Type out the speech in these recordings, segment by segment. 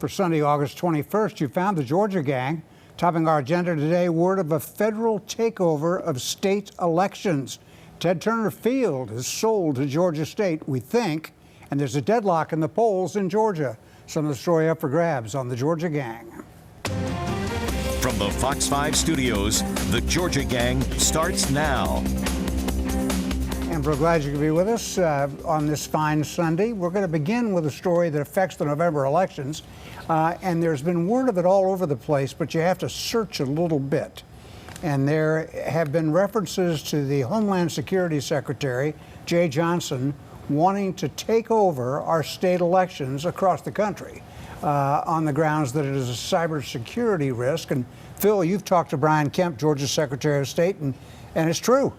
For Sunday, August 21st, you found the Georgia gang. Topping our agenda today, word of a federal takeover of state elections. Ted Turner Field is sold to Georgia State, we think, and there's a deadlock in the polls in Georgia. Some of the story up for grabs on the Georgia gang. From the Fox 5 studios, the Georgia gang starts now. And we're glad you could be with us on this fine Sunday. We're going to begin with a story that affects the November elections. And there's been word of it all over the place, but you have to search a little bit. And there have been references to the Homeland Security Secretary, Jay Johnson, wanting to take over our state elections across the country on the grounds that it is a cybersecurity risk. And Phil, you've talked to Brian Kemp, Georgia's Secretary of State, and it's true.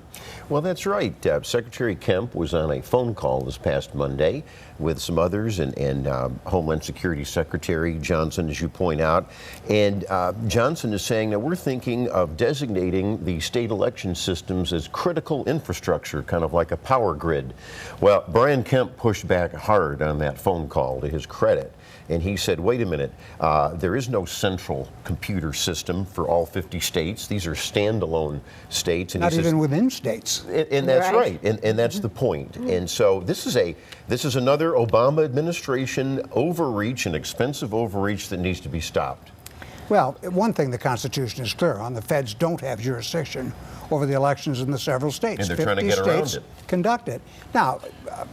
Well, that's right. Secretary Kemp was on a phone call this past Monday with some others and Homeland Security Secretary Johnson, as you point out. And Johnson is saying that we're thinking of designating the state election systems as critical infrastructure, kind of like a power grid. Well, Brian Kemp pushed back hard on that phone call, to his credit. And he said, wait a minute, there is no central computer system for all 50 states. These are standalone states. And not even within states. And that's right. And that's the point. And so this is another Obama administration overreach, an expensive overreach that needs to be stopped. Well, one thing the Constitution is clear on: the feds don't have jurisdiction over the elections in the several states. And they're trying to get around it. Conduct it. Now,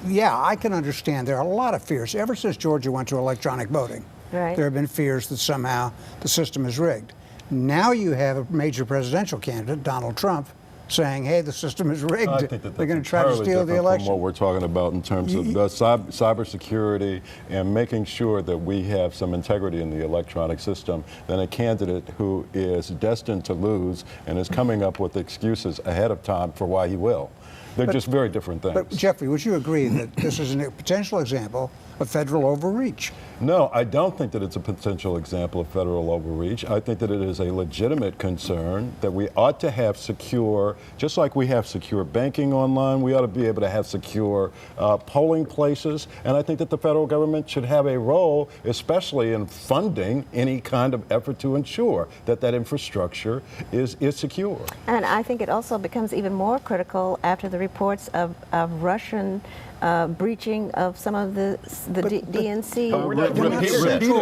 yeah, I can understand there are a lot of fears. Ever since Georgia went to electronic voting, there have been fears that somehow the system is rigged. Now you have a major presidential candidate, Donald Trump, saying, hey, the system is rigged. I think they're going to try to steal the election. From what we're talking about in terms of the cybersecurity and making sure that we have some integrity in the electronic system than a candidate who is destined to lose and is coming up with excuses ahead of time for why he will. They're just very different things. But Jeffrey, would you agree that this is a potential example of federal overreach? No, I don't think that it's a potential example of federal overreach. I think that it is a legitimate concern that we ought to have secure, just like we have secure banking online, we ought to be able to have secure polling places. And I think that the federal government should have a role, especially in funding any kind of effort to ensure that that infrastructure is secure. And I think it also becomes even more critical after the reports of Russian breaching of some of the DNC.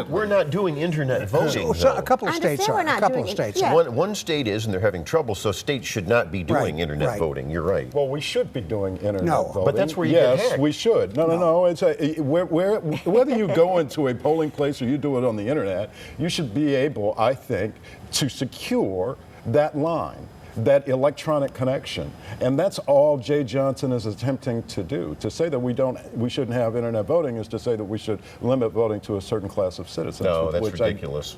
We're not doing internet voting. So a couple of states are. A couple of states. Yeah. One state is, and they're having trouble, so states should not be doing internet voting. You're right. Well, we should be doing internet voting. But that's where you get hacked. Yes, we should. No. It's whether you go into a polling place or you do it on the internet, you should be able, I think, to secure that line, that electronic connection. And that's all Jay Johnson is attempting to do. To say that we shouldn't have internet voting is to say that we should limit voting to a certain class of citizens. No, that's ridiculous.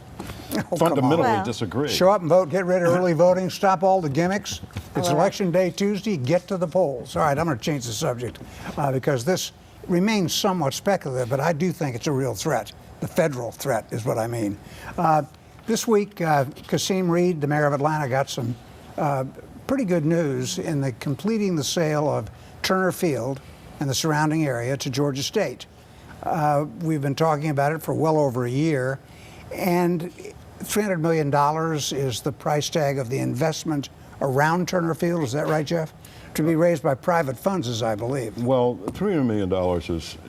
Fundamentally disagree. Show up and vote, get rid of early voting, stop all the gimmicks. It's Election Day Tuesday, get to the polls. All right, I'm going to change the subject because this remains somewhat speculative, but I do think it's a real threat. The federal threat is what I mean. This week, Kasim Reed, the mayor of Atlanta, got some pretty good news in completing the sale of Turner Field and the surrounding area to Georgia State. We've been talking about it for well over a year, and $300 million is the price tag of the investment around Turner Field. Is that right, Jeff? To be raised by private funds, as I believe. Well, $300 million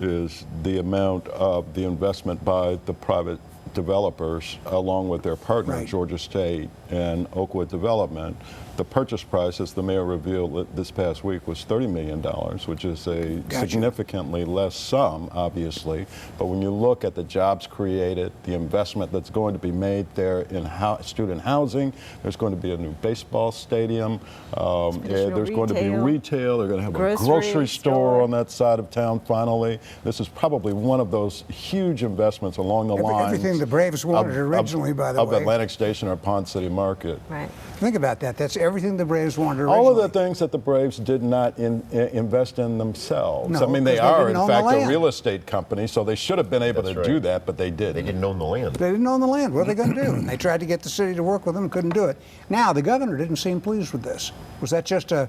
is the amount of the investment by the private developers along with their partner, Georgia State and Oakwood Development. The purchase price, as the mayor revealed this past week, was $30 million, which is a significantly less sum, obviously. But when you look at the jobs created, the investment that's going to be made there in student housing, there's going to be a new baseball stadium, there's going to be retail, they're going to have a grocery store on that side of town finally. This is probably one of those huge investments along the lines. Everything the Braves wanted originally, by the way. Of Atlantic Station or Pond City Market. Right. Think about that. That's everything the Braves wanted originally. All of the things that the Braves did not invest in themselves. No, I mean, they are, in fact, a real estate company, so they should have been able to do that, but they didn't. They didn't own the land. They didn't own the land. What are they going to do? And they tried to get the city to work with them, couldn't do it. Now, the governor didn't seem pleased with this. Was that just a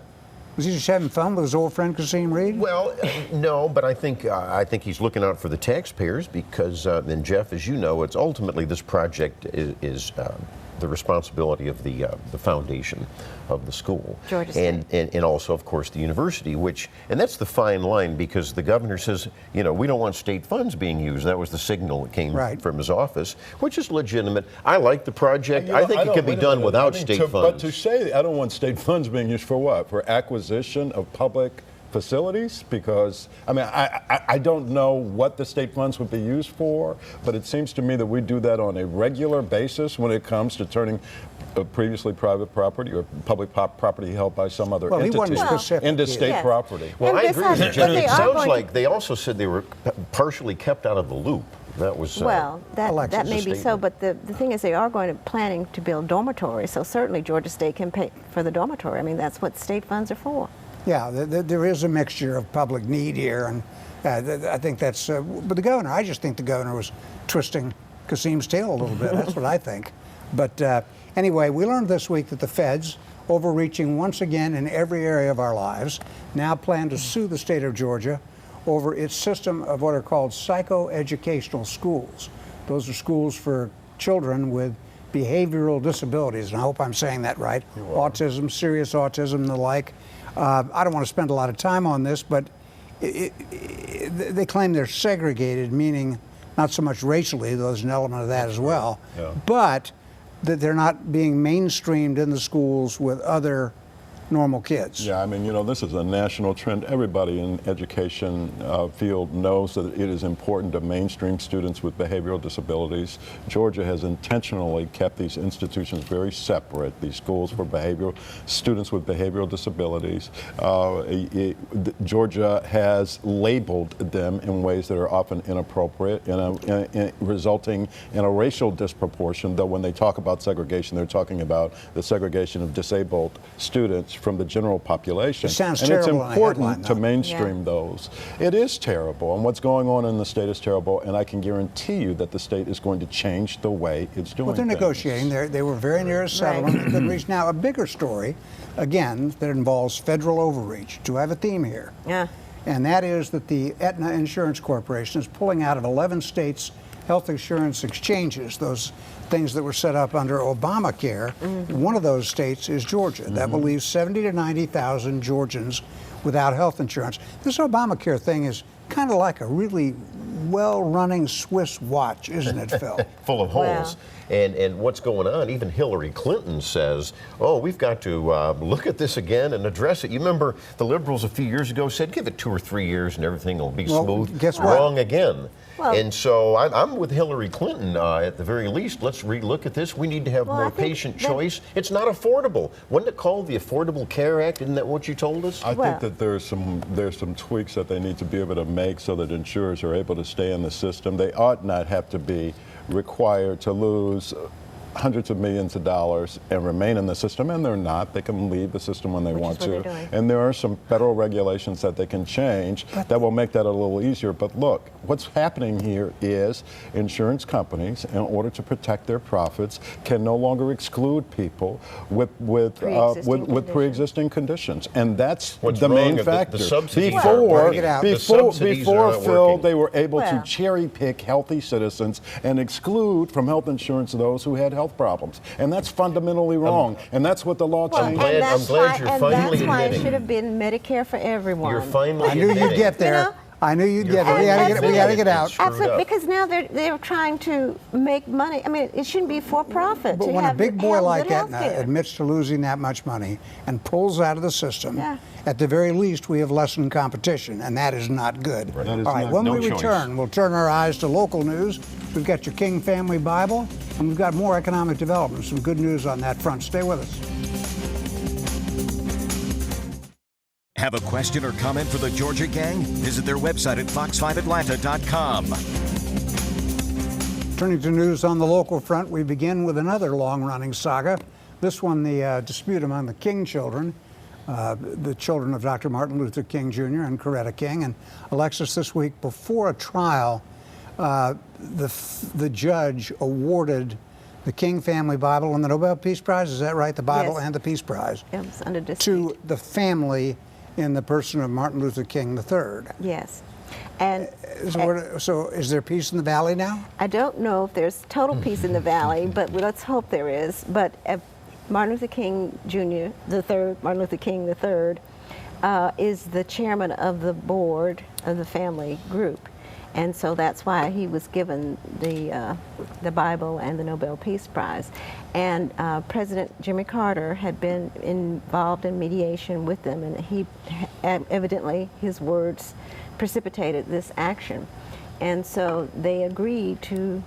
Was he just having fun with his old friend Kasim Reed? Well, no, but I think he's looking out for the taxpayers because, and Jeff, as you know, it's ultimately this project is the responsibility of the foundation of the school, Georgia State. and also, of course, the university. And that's the fine line because the governor says, we don't want state funds being used. That was the signal that came from his office, which is legitimate. I like the project. I think it could be done without state funds. But to say I don't want state funds being used for what? For acquisition of public facilities? Because, I don't know what the state funds would be used for, but it seems to me that we do that on a regular basis when it comes to turning previously private property or public property held by some other entity into state property. Well, I agree with you, Jen. It sounds like they also said they were partially kept out of the loop. That was that may be so, but the thing is they are planning to build dormitories, so certainly Georgia State can pay for the dormitory. That's what state funds are for. Yeah, there is a mixture of public need here, and I think that's. But the governor, I just think the governor was twisting Kasim's tail a little bit. That's what I think. But anyway, we learned this week that the feds, overreaching once again in every area of our lives, now plan to sue the state of Georgia over its system of what are called psychoeducational schools. Those are schools for children with behavioral disabilities, and I hope I'm saying that right. Autism, serious autism, and the like. I don't want to spend a lot of time on this, but they claim they're segregated, meaning not so much racially, though there's an element of that as well, but that they're not being mainstreamed in the schools with other normal kids. Yeah, this is a national trend. Everybody in education field knows that it is important to mainstream students with behavioral disabilities. Georgia has intentionally kept these institutions very separate, these schools for students with behavioral disabilities. Georgia has labeled them in ways that are often inappropriate, resulting in a racial disproportion, though when they talk about segregation, they're talking about the segregation of disabled students from the general population. It sounds and terrible it's important to mainstream those. It is terrible, and what's going on in the state is terrible, and I can guarantee you that the state is going to change the way it's doing things. Well, they're negotiating. They were very near a settlement. They couldn't reach. Now, a bigger story, again, that involves federal overreach. Do I have a theme here? Yeah. And that is that the Aetna Insurance Corporation is pulling out of 11 states health insurance exchanges, those things that were set up under Obamacare. One of those states is Georgia. That will leave 70 to 90,000 Georgians without health insurance. This Obamacare thing is kind of like a really well-running Swiss watch, isn't it, Phil? Full of holes. And what's going on, even Hillary Clinton says, we've got to look at this again and address it. You remember the liberals a few years ago said, give it 2 or 3 years and everything will be smooth. Guess what? Wrong again. And so I'm with Hillary Clinton at the very least. Let's relook at this. We need to have more patient choice. It's not affordable. Wasn't it called the Affordable Care Act? Isn't that what you told us? I think that there's some tweaks that they need to be able to make so that insurers are able to stay in the system. They ought not have to be required to lose hundreds of millions of dollars and remain in the system, and they're not. They can leave the system when they want to. And there are some federal regulations that they can change that will make that a little easier. But look, what's happening here is insurance companies, in order to protect their profits, can no longer exclude people with pre-existing conditions, and that's the main factor. Before Phil, they were able to cherry pick healthy citizens and exclude from health insurance those who had health problems, and that's fundamentally wrong. And that's what the law changed. I'm glad you're finally admitting. That's why it should have been Medicare for everyone. You're finally I knew you'd get there. I knew you'd get it. We got to get out. Absolutely, because now they're trying to make money. It shouldn't be for profit. But when a big boy like Aetna admits to losing that much money and pulls out of the system, at the very least, we have lessened competition, and that is not good. Right. All right, when we return, we'll turn our eyes to local news. We've got your King Family Bible, and we've got more economic development. Some good news on that front. Stay with us. Have a question or comment for the Georgia Gang? Visit their website at fox5atlanta.com. Turning to news on the local front, we begin with another long-running saga. This one, the dispute among the King children, the children of Dr. Martin Luther King Jr. and Coretta King. And Alexis, this week, before a trial, the judge awarded the King Family Bible and the Nobel Peace Prize. Is that right? The Bible Yes. and the Peace Prize. It was under dispute. To the family in the person of Martin Luther King III. Yes. And So is there peace in the valley now? I don't know if there's total peace in the valley, but let's hope there is. But Martin Luther King Jr., Martin Luther King III, is the chairman of the board of the family group. And so that's why he was given the Bible and the Nobel Peace Prize. And President Jimmy Carter had been involved in mediation with them, and he evidently his words precipitated this action. And so they agreed to.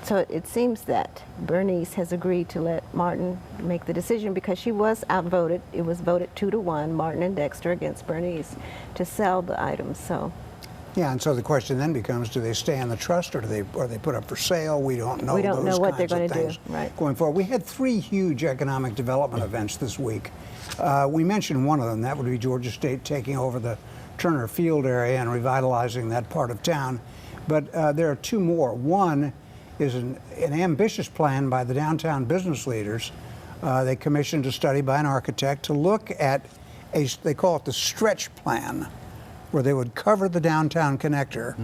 So it seems that Bernice has agreed to let Martin make the decision because she was outvoted. It was voted 2-1, Martin and Dexter against Bernice, to sell the items. So. Yeah, and so the question then becomes: do they stay in the trust, or are they put up for sale? We don't know. We don't know what they're going to do. Right. Going forward, we had 3 huge economic development events this week. We mentioned one of them. That would be Georgia State taking over the Turner Field area and revitalizing that part of town. But there are 2 more. One is an ambitious plan by the downtown business leaders. They commissioned a study by an architect to look at they call it the stretch plan, where they would cover the downtown connector.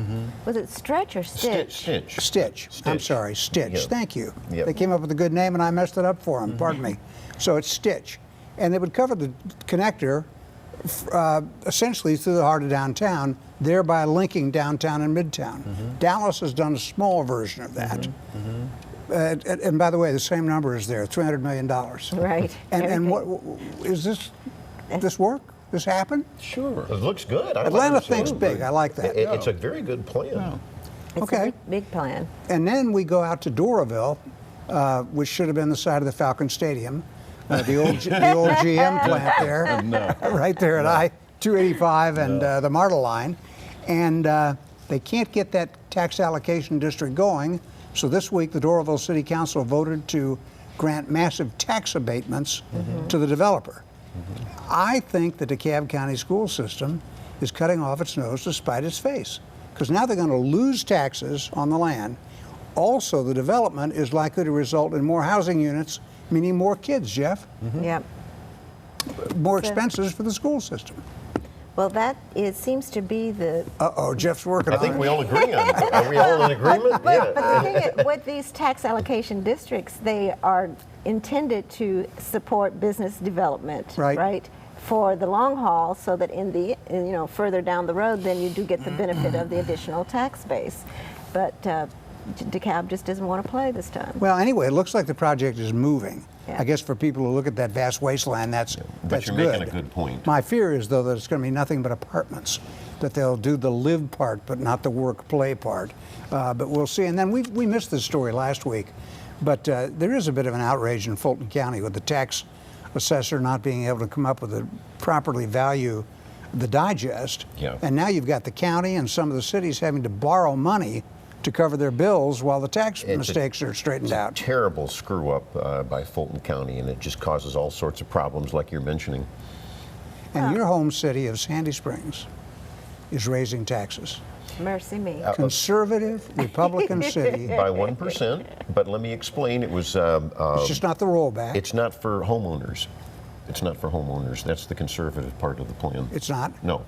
Was it Stretch or Stitch? Stitch. I'm sorry, Stitch. Yep. Thank you. Yep. They came up with a good name and I messed it up for them. Pardon me. So it's Stitch. And they would cover the connector essentially through the heart of downtown, thereby linking downtown and midtown. Dallas has done a small version of that. And by the way, the same number is there, $300 million. Right. And what is this work? This happen? Sure. It looks good. Atlanta thinks big. I like that. It's a very good plan. It's Okay. a big plan. And then we go out to Doraville, which should have been the site of the Falcon Stadium, the old GM plant there, right there at I-285 and the MARTA line. And they can't get that tax allocation district going. So this week, the Doraville City Council voted to grant massive tax abatements to the developer. I think the DeKalb County school system is cutting off its nose to spite its face, because now they're going to lose taxes on the land. Also, the development is likely to result in more housing units, meaning more kids, Jeff. Yep. More expenses for the school system. Well, it seems to be the. Uh-oh, Jeff's working on it. I think we all agree on it. Are we all in agreement? But the thing is, with these tax allocation districts, they are intended to support business development, Right. For the long haul, so that further down the road, then you do get the benefit of the additional tax base. But DeKalb just doesn't want to play this time. Well, anyway, it looks like the project is moving. Yeah. I guess for people who look at that vast wasteland, that's But you're good. making a good point. My fear is, though, that it's going to be nothing but apartments, that they'll do the live part but not the work-play part. But we'll see. And then we missed this story last week, but there is a bit of an outrage in Fulton County with the tax assessor not being able to come up with a properly value the digest. Yeah. And now you've got the county and some of the cities having to borrow money to cover their bills while the tax mistakes are straightened out. Terrible screw up by Fulton County, and it just causes all sorts of problems like you're mentioning. And your home city of Sandy Springs is raising taxes. Mercy me. Conservative Republican city. By 1%, but let me explain. It was. It's just not the rollback. It's not for homeowners. It's not for homeowners. That's the conservative part of the plan. It's not. No.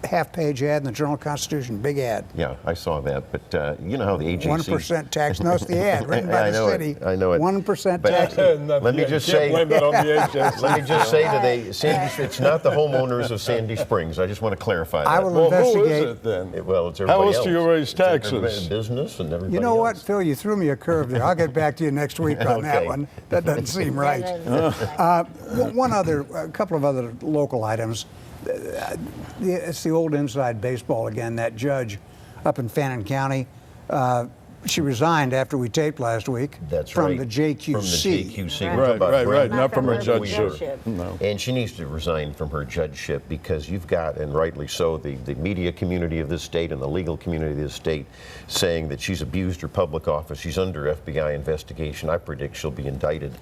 Half-page ad in the Journal-Constitution, big ad. Yeah, I saw that, but you know how the agency. 1% tax. No, it's the ad written by the city. I know it. 1% But tax. let me just say. Blame that on the HSC. Let me just say to Sandy, it's not the homeowners of Sandy Springs. I just want to clarify that. I will Well, who investigate. is it then? Well, it's How everybody else else. do you raise It's everybody taxes? in business and everybody You know what, else. Phil? You threw me a curve there. I'll get back to you next week on that Okay. one. That doesn't seem right. A couple of other local items. It's the old inside baseball again. That judge up in Fannin County, she resigned after we taped last week. That's from right. the JQC. From the JQC. Right. We're about Right. Brenda Not from her Weaver. judgeship. No. And she needs to resign from her judgeship because you've got, and rightly so, the media community of this state and the legal community of this state saying that she's abused her public office. She's under FBI investigation. I predict she'll be indicted.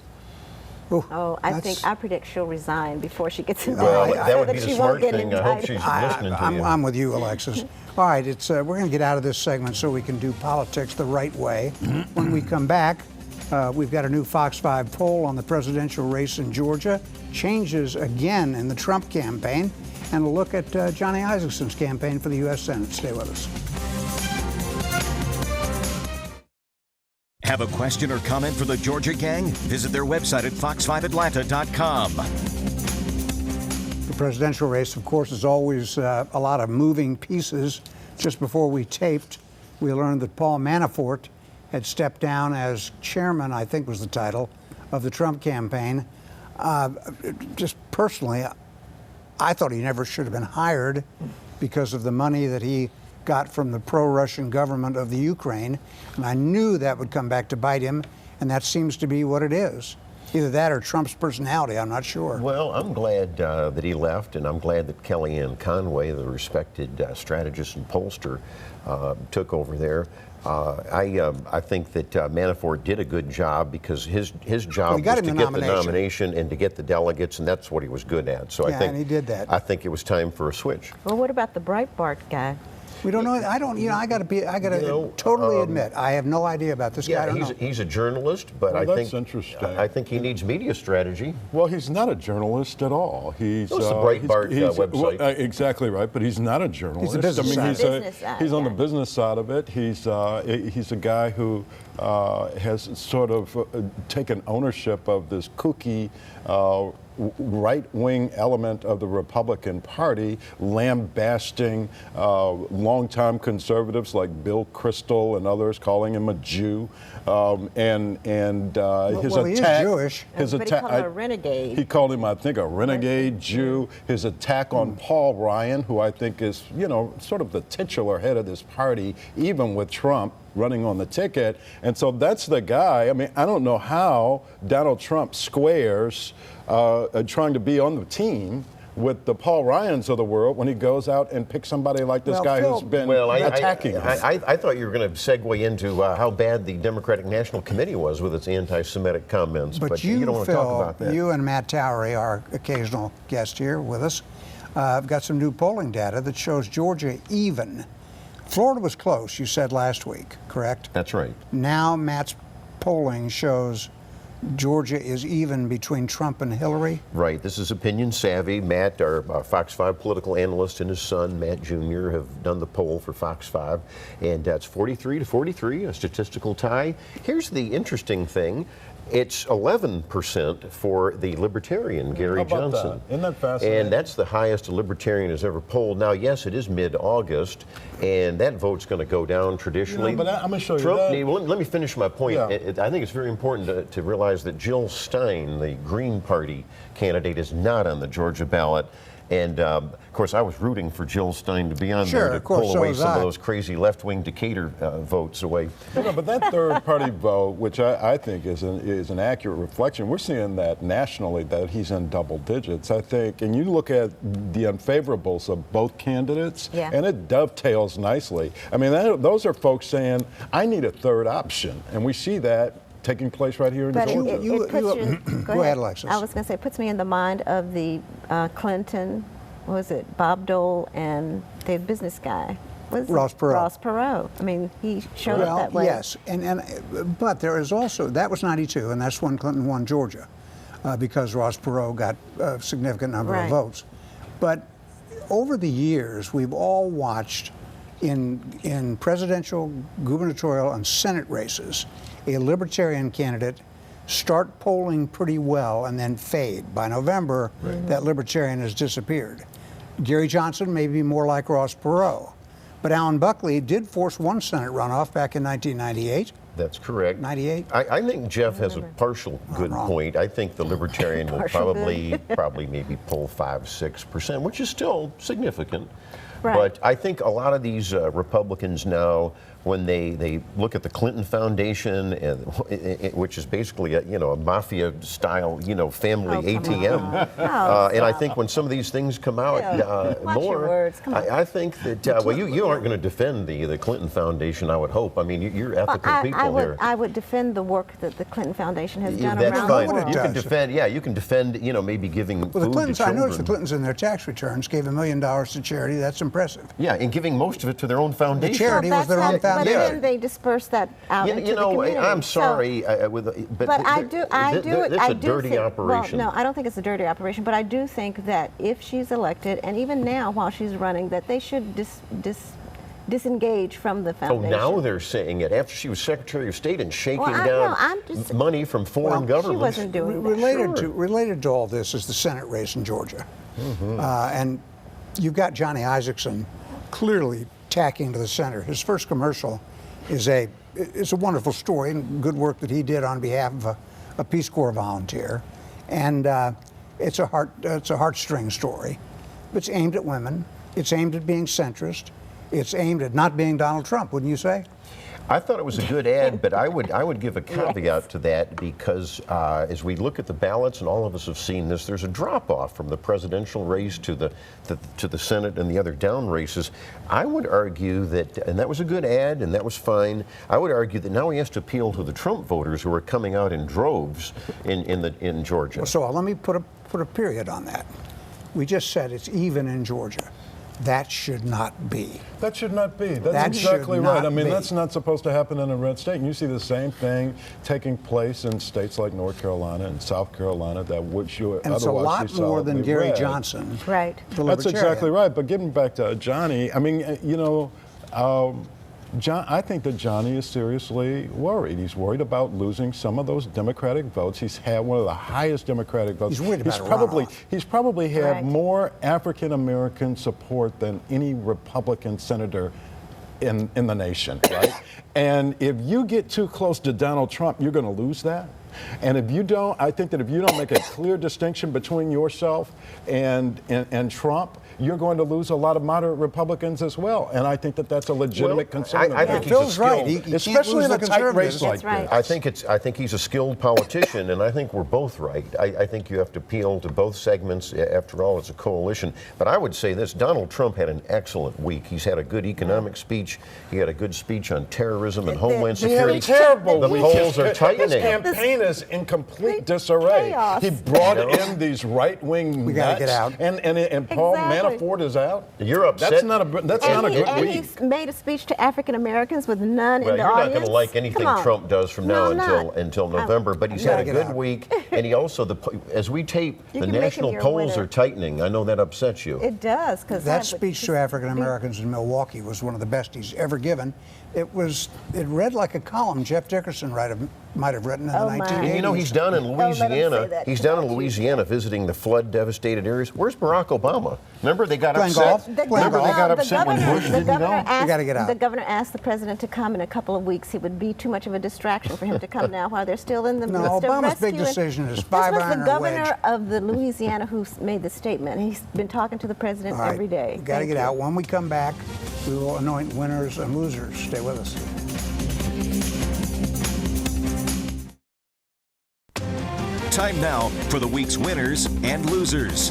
Oh, I predict she'll resign before she gets indicted. Well, that so would be the she smart won't get thing. I hope indicted. she's listening to you. I'm with you, Alexis. All right, we're going to get out of this segment so we can do politics the right way. When we come back, We've got a new Fox 5 poll on the presidential race in Georgia, changes again in the Trump campaign, and a look at Johnny Isaacsen's campaign for the U.S. Senate. Stay with us. Have a question or comment for the Georgia Gang? Visit their website at fox5atlanta.com. The presidential race, of course, is always a lot of moving pieces. Just before we taped, we learned that Paul Manafort had stepped down as chairman, I think was the title, of the Trump campaign. Just personally, I thought he never should have been hired because of the money that he got from the pro-Russian government of the Ukraine. And I knew that would come back to bite him, and that seems to be what it is. Either that or Trump's personality, I'm not sure. Well, I'm glad that he left, and I'm glad that Kellyanne Conway, the respected strategist and pollster, took over there. I think that Manafort did a good job because his job was to get the nomination and to get the delegates, and that's what he was good at. So yeah, I think and he did that. I think it was time for a switch. Well, what about the Breitbart guy? We don't know. I don't. I got to totally admit, I have no idea about this guy. I don't know. He's a journalist, but Well, I that's think interesting. I think he needs media strategy. Well, he's not a journalist at all. He's It's the Breitbart website. Well, exactly right, but he's not a journalist. He's a business side. He's on the yeah. business side of it. He's a guy who has sort of taken ownership of this kooky right-wing element of the Republican Party, lambasting longtime conservatives like Bill Kristol and others, calling him a Jew, and his well, attack. he is Jewish. His But he called him a renegade. He called him, I think, a renegade Jew. His attack on Paul Ryan, who I think is, sort of the titular head of this party, even with Trump running on the ticket. And so that's the guy. I mean, I don't know how Donald Trump squares trying to be on the team with the Paul Ryans of the world when he goes out and picks somebody like this guy who's been attacking him. I thought you were going to segue into how bad the Democratic National Committee was with its anti-Semitic comments, but you don't want to talk about that. You and Matt Towery, our occasional guest here with us, have got some new polling data that shows Georgia even. Florida was close, you said last week, correct? That's right. Now Matt's polling shows Georgia is even between Trump and Hillary. Right. This is Opinion Savvy. Matt, our Fox 5 political analyst, and his son, Matt Jr., have done the poll for Fox 5, and that's 43-43, a statistical tie. Here's the interesting thing. It's 11% for the Libertarian, Gary How about Johnson. that? Isn't that fascinating? And that's the highest a Libertarian has ever polled. Now, yes, it is mid-August, and that vote's going to go down traditionally. but I'm going to show Trump you that. Well, let me finish my point. Yeah. I think it's very important to realize that Jill Stein, the Green Party candidate, is not on the Georgia ballot. And, of course, I was rooting for Jill Stein to be on there to pull away some of those crazy left-wing Decatur votes away. But that third-party vote, which I think is an accurate reflection, we're seeing that nationally, that he's in double digits, I think. And you look at the unfavorables of both candidates, and it dovetails nicely. I mean, those are folks saying, I need a third option. And we see that taking place right here in Georgia. It puts you, go ahead, Alexis. I was going to say, it puts me in the mind of the Clinton, what was it, Bob Dole and the business guy. Ross Perot. Ross Perot. I mean, he showed up that way. Yes, but there is also, that was 92, and that's when Clinton won Georgia, because Ross Perot got a significant number of votes. But over the years, we've all watched in presidential, gubernatorial, and Senate races, a Libertarian candidate start polling pretty well and then fade. By November, that Libertarian has disappeared. Gary Johnson may be more like Ross Perot, but Alan Buckley did force one Senate runoff back in 1998. That's correct. 98? I think Jeff has a partial good point. I think the Libertarian will probably maybe pull 5-6%, which is still significant. Right. But I think a lot of these Republicans now, when they look at the Clinton Foundation, which is basically a mafia-style family ATM, and I think when some of these things come out more, I think that you aren't going to defend the Clinton Foundation. I would hope. I mean, you're ethical people here. I would defend the work that the Clinton Foundation has done That's around fine. the world. You can defend. Yeah, you can defend. Maybe giving Well, food the Clintons, to I children. noticed the Clintons in their tax returns gave $1 million to charity. That's impressive. Yeah, and giving most of it to their own foundation. The charity was their own foundation. foundation. But then they disperse that out into You the know, community. I'm So- sorry, But I do It's a dirty think, operation. Well, no, I don't think it's a dirty operation, but I do think that if she's elected, and even now while she's running, that they should disengage from the Oh, foundation. now they're saying it after she was Secretary of State and shaking Well, I'm just- money from foreign governments. She wasn't doing that. Related to all this is the Senate race in Georgia. And you've got Johnny Isaacson clearly tacking to the center. His first commercial is a wonderful story and good work that he did on behalf of a Peace Corps volunteer. And it's a heartstring story. It's aimed at women. It's aimed at being centrist. It's aimed at not being Donald Trump, wouldn't you say? I thought it was a good ad, but I would give a caveat to that because as we look at the ballots, and all of us have seen this, there's a drop-off from the presidential race to the Senate and the other down races. I would argue that, and that was a good ad, and that was fine. I would argue that now he has to appeal to the Trump voters who are coming out in droves in Georgia. Well, so let me put a period on that. We just said it's even in Georgia. That should not be. That should not be. That's That exactly should right. not I mean, be. that's not supposed to happen in a red state. And you see the same thing taking place in states like North Carolina and South Carolina that would you And it's a otherwise lot be more than solidly Gary red. Johnson. Right. the That's libertarian. exactly right. But getting back to Johnny, I mean, I think that Johnny is seriously worried. He's worried about losing some of those Democratic votes. He's had one of the highest Democratic votes. He's worried about a probably runoff. he's probably had Right. more African American support than any Republican senator in the nation, right? And if you get too close to Donald Trump, you're going to lose that. And if you don't, I think that if you don't make a clear distinction between yourself and Trump, you're going to lose a lot of moderate Republicans as well. And I think that that's a legitimate concern. I of think theirs. he's Phil's a right. skilled- He can't Especially lose in a the tight conservatives. race like That's right. this. I think he's a skilled politician, and I think we're both right. I think you have to appeal to both segments. After all, it's a coalition. But I would say this: Donald Trump had an excellent week. He's had a good economic speech. He had a good speech on terrorism and homeland He had a security. terrible The week. polls are His tightening. campaign is in complete disarray. Chaos. He brought in these right-wing We gotta nuts, get out. and Paul Exactly. Manafort is out. You're upset. That's not a good And week. he's made a speech to African Americans with none Well, in the you're not audience. going to like anything Come on. Trump does from No, now I'm not. until November. But he's gotta had a get good out. week, and he also as we tape, You the can make him national your polls winner. are tightening. I know that upsets you. It does, because That speech to African Americans in Milwaukee was one of the best he's ever given. It read like a column Jeff Dickerson might have written in the Oh, my. 1980s. And you know, he's down in let him say Louisiana. that He's down in about you. Louisiana visiting the flood-devastated areas. Where's Barack Obama? Remember they got Playing upset. golf? Remember they got upset when Bush didn't go. We gotta get out. The governor asked the president to come in a couple of weeks. It would be too much of a distraction for him to come now while they're still in the No, midst of Obama's big rescuing. decision is This 5-iron was the or wedge. governor of the Louisiana who made the statement. He's been talking to the president All right, every day. We got to Thank get you. out. When we come back, we will anoint winners and losers. Stay with us. Time now for the week's winners and losers.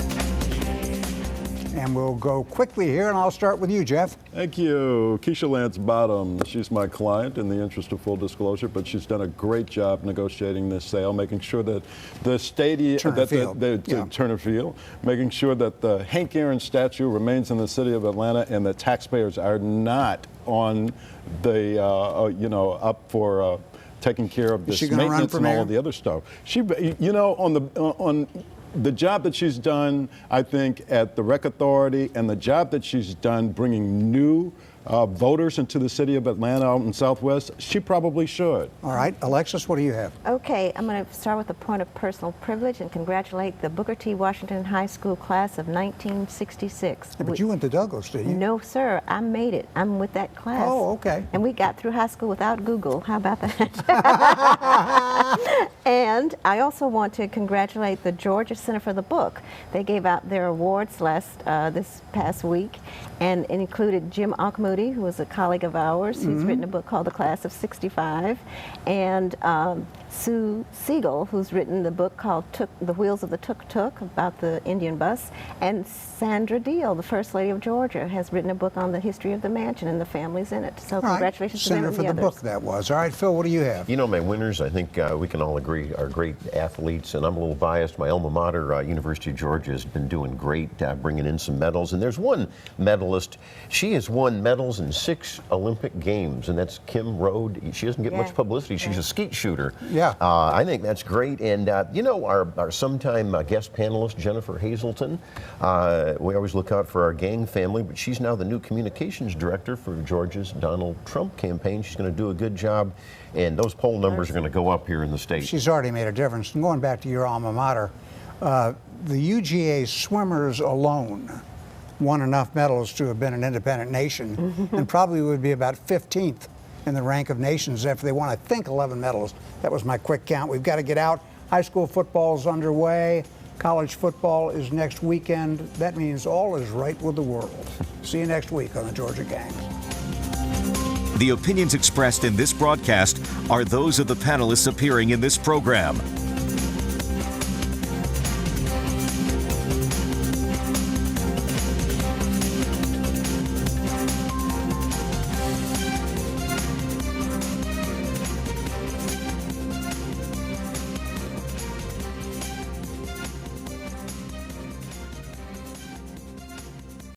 And we'll go quickly here, and I'll start with you, Jeff. Thank you. Keisha Lance Bottom, she's my client in the interest of full disclosure, but she's done a great job negotiating this sale, making sure that the stadium, Turner Field. Yeah. Turner Field, making sure that the Hank Aaron statue remains in the city of Atlanta and the taxpayers are not on the, up for taking care of Is she this gonna run maintenance for and all mayor? of the other stuff. She, on the job that she's done, I think, at the Rec Authority, and the job that she's done bringing new voters into the city of Atlanta out in Southwest, she probably should. All right, Alexis, what do you have? Okay, I'm going to start with a point of personal privilege and congratulate the Booker T. Washington High School class of 1966. But you went to Douglas, didn't you? No, sir. I made it. I'm with that class. Oh, okay. And we got through high school without Google. How about that? And I also want to congratulate the Georgia Center for the Book. They gave out their awards this past week, and it included Jim Akmoody, who was a colleague of ours. He's written a book called The Class of 65, and Sue Siegel, who's written the book called The Wheels of the Tuk-Tuk, about the Indian bus, and Sandra Deal, the First Lady of Georgia, has written a book on the history of the mansion and the families in it. So All right, congratulations to them Center and for the the others. book that was. All right, Phil, what do you have? You know, my winners, I think we can all agree, are great great athletes, and I'm a little biased. My alma mater, University of Georgia, has been doing great, bringing in some medals. And there's one medalist. She has won medals in 6 Olympic Games, and that's Kim Rode. She doesn't get much publicity. She's a skeet shooter. Yeah. I think that's great. And, you know, our sometime guest panelist, Jennifer Hazelton, we always look out for our gang family, but she's now the new communications director for Georgia's Donald Trump campaign. She's going to do a good job, and those poll numbers are going to go up here in the state. She's already made a difference. And going back to your alma mater, the UGA swimmers alone won enough medals to have been an independent nation, and probably would be about 15th in the rank of nations after they won, I think, 11 medals. That was my quick count. We've got to get out. High school football is underway. College football is next weekend. That means all is right with the world. See you next week on the Georgia Gang. The opinions expressed in this broadcast are those of the panelists appearing in this program.